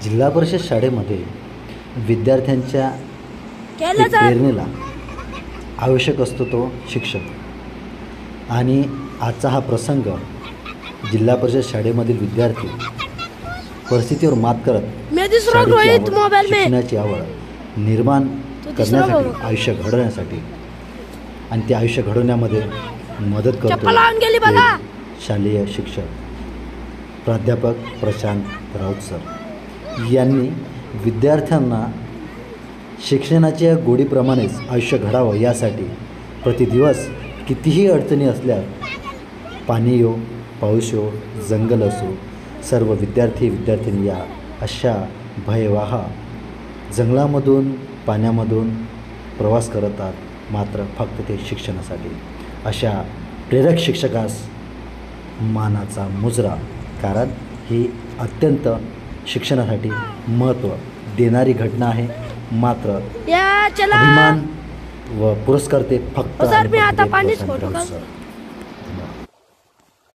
जिल्हा परिषद शाळेमध्ये विद्यार्थ्यांच्या केलं सर. प्रेरणेला आवश्यक असतो तो शिक्षक. आणि आजचा हा प्रसंग जिल्हा परिषद शाळेमधील विद्यार्थी परिस्थितीवर मात करत मैं दिस रहा हूँ शाळेची रोहित आवड, मोबाईल में. शिक्षणाची आवड निर्माण तू दिसला करण्यासाठी, बाबा. आयुष्य घडवण्यासाठी आणि ते आयुष्य घडवण्यामध्ये मदत करतो चप्पल आणून गेली मला. ते शालेय शिक्षक प्राध्यापक प्रशांत राऊत सर यांनी विद्यार्थ्यांना शिक्षणाच्या गोडीप्रमाणेच आयुष्य घडावं यासाठी प्रतिदिवस कितीही अडचणी असल्या, पाणी येवो, पाऊस येवो, जंगल असो, सर्व विद्यार्थी या अशा भयवाह जंगलामधून पाण्यामधून प्रवास करतात, मात्र फक्त ते शिक्षणासाठी. अशा प्रेरक शिक्षकास मानाचा मुजरा, कारण ही अत्यंत शिक्षणासाठी महत्त्व देणारी घटना आहे. मात्र या चला अभिमान व पुरस्कार ते फक्त सर, आणि मी फक्त आता ते पाणीच प्रशांत फोडू राऊत का? सर.